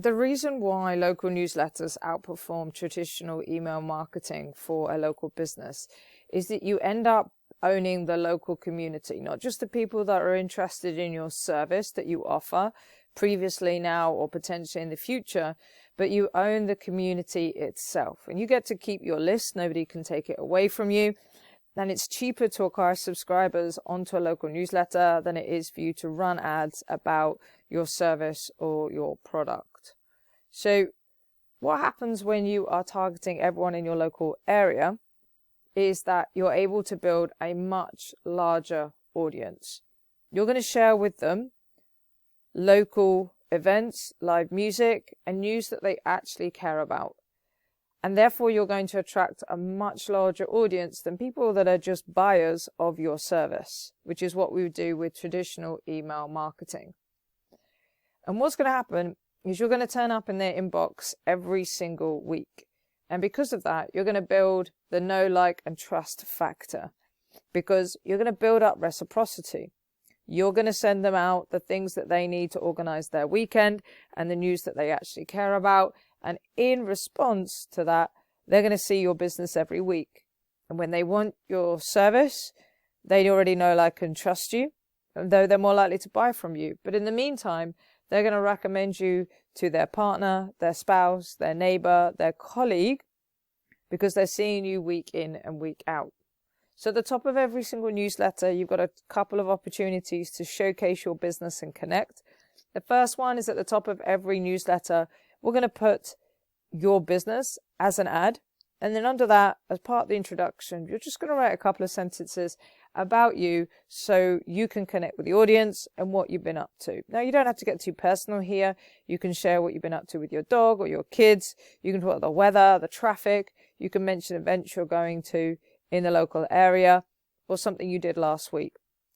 The reason why local newsletters outperform traditional email marketing for a local business is that you end up owning the local community, not just the people that are interested in your service that you offer previously, now, or potentially in the future, but you own the community itself. And you get to keep your list. Nobody can take it away from you. And it's cheaper to acquire subscribers onto a local newsletter than it is for you to run ads about your service or your product. So what happens when you are targeting everyone in your local area is that you're able to build a much larger audience. You're going to share with them local events, live music, and news that they actually care about. And therefore, you're going to attract a much larger audience than people that are just buyers of your service, which is what we would do with traditional email marketing. And what's going to happen is you're going to turn up in their inbox every single week. And because of that, you're going to build the know, like, and trust factor, because you're going to build up reciprocity. You're going to send them out the things that they need to organize their weekend and the news that they actually care about. And in response to that, they're going to see your business every week. And when they want your service, they already know, like, and trust you, though they're more likely to buy from you. But in the meantime, they're going to recommend you to their partner, their spouse, their neighbor, their colleague, because they're seeing you week in and week out. So at the top of every single newsletter, you've got a couple of opportunities to showcase your business and connect. The first one is at the top of every newsletter. We're going to put your business as an ad. And then under that, as part of the introduction, you're just going to write a couple of sentences about you so you can connect with the audience and what you've been up to. Now, you don't have to get too personal here. You can share what you've been up to with your dog or your kids. You can talk about the weather, the traffic. You can mention events you're going to in the local area or something you did last week.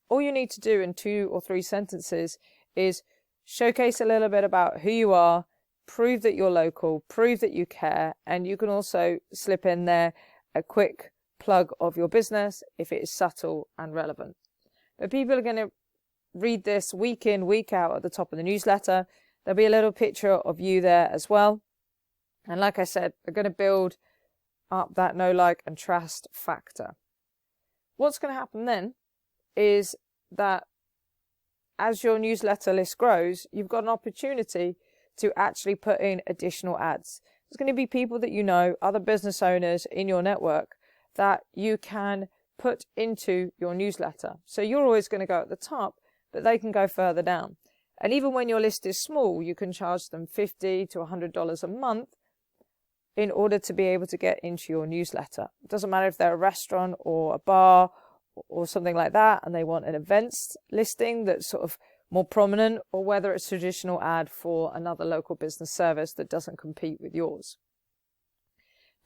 All you need to do in 2 or 3 sentences is showcase a little bit about who you are, prove that you're local, prove that you care, and you can also slip in there a quick plug of your business if it is subtle and relevant. But people are going to read this week in, week out at the top of the newsletter. There'll be a little picture of you there as well. And like I said, they're going to build up that know, like, and trust factor. What's going to happen then is that as your newsletter list grows, you've got an opportunity to actually put in additional ads. There's going to be people that you know, other business owners in your network that you can put into your newsletter. So you're always going to go at the top, but they can go further down. And even when your list is small, you can charge them $50 to $100 a month in order to be able to get into your newsletter. It doesn't matter if they're a restaurant or a bar or something like that, and they want an events listing that's sort of more prominent, or whether it's a traditional ad for another local business service that doesn't compete with yours.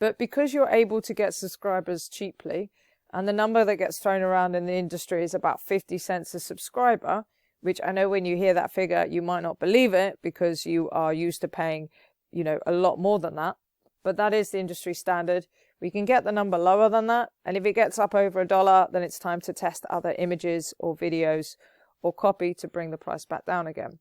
But because you're able to get subscribers cheaply, and the number that gets thrown around in the industry is about 50 cents a subscriber, which I know when you hear that figure, you might not believe it because you are used to paying, a lot more than that. But that is the industry standard. We can get the number lower than that. And if it gets up over $1, then it's time to test other images or videos or copy to bring the price back down again.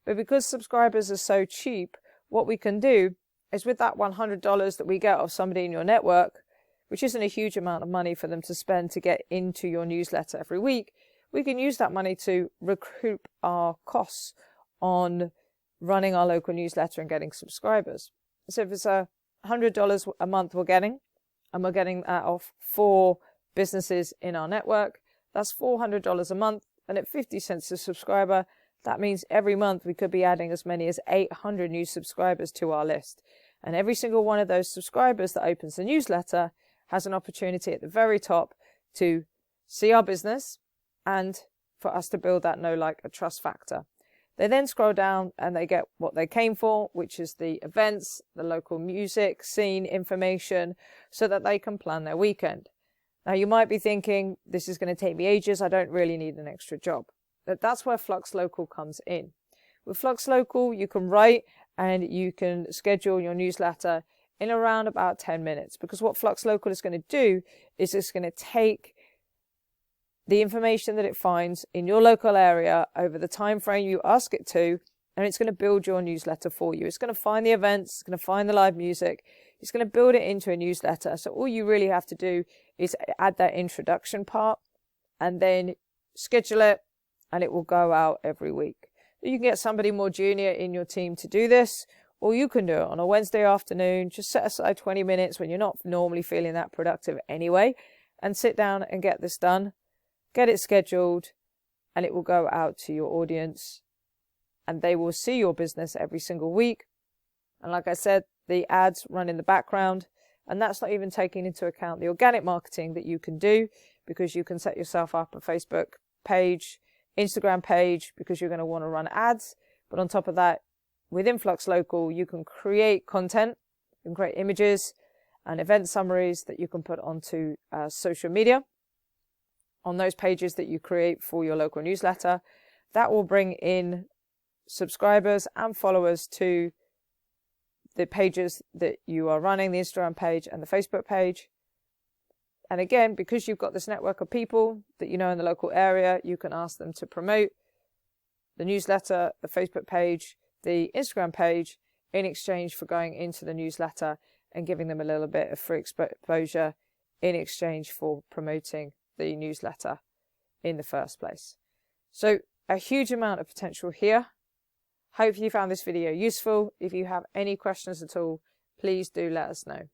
But because subscribers are so cheap, what we can do is with that $100 that we get of somebody in your network, which isn't a huge amount of money for them to spend to get into your newsletter every week, we can use that money to recoup our costs on running our local newsletter and getting subscribers. So if it's $100 a month we're getting, and we're getting that off 4 businesses in our network, that's $400 a month. And at 50 cents a subscriber, that means every month we could be adding as many as 800 new subscribers to our list. And every single one of those subscribers that opens the newsletter has an opportunity at the very top to see our business and for us to build that know, like, and trust factor. They then scroll down and they get what they came for, which is the events, the local music, scene information, so that they can plan their weekend. Now, you might be thinking, this is going to take me ages. I don't really need an extra job. But that's where Flux Local comes in. With Flux Local, you can write and you can schedule your newsletter in around about 10 minutes. Because what Flux Local is going to do is it's going to take the information that it finds in your local area over the time frame you ask it to and it's going to build your newsletter for you. It's going to find the events, it's going to find the live music, it's going to build it into a newsletter. So all you really have to do is add that introduction part and then schedule it, and it will go out every week. You can get somebody more junior in your team to do this, or you can do it on a Wednesday afternoon. Just set aside 20 minutes when you're not normally feeling that productive anyway, and sit down and get this done. Get it scheduled, and it will go out to your audience, and they will see your business every single week. And like I said, the ads run in the background, and that's not even taking into account the organic marketing that you can do, because you can set yourself up a Facebook page, Instagram page, because you're going to want to run ads. But on top of that, within Flux Local, you can create content, you can create images and event summaries that you can put onto social media on those pages that you create for your local newsletter. That will bring in subscribers and followers to the pages that you are running, the Instagram page and the Facebook page. And again, because you've got this network of people that you know in the local area, you can ask them to promote the newsletter, the Facebook page, the Instagram page, in exchange for going into the newsletter and giving them a little bit of free exposure in exchange for promoting the newsletter in the first place. So a huge amount of potential here. Hope you found this video useful. If you have any questions at all, please do let us know.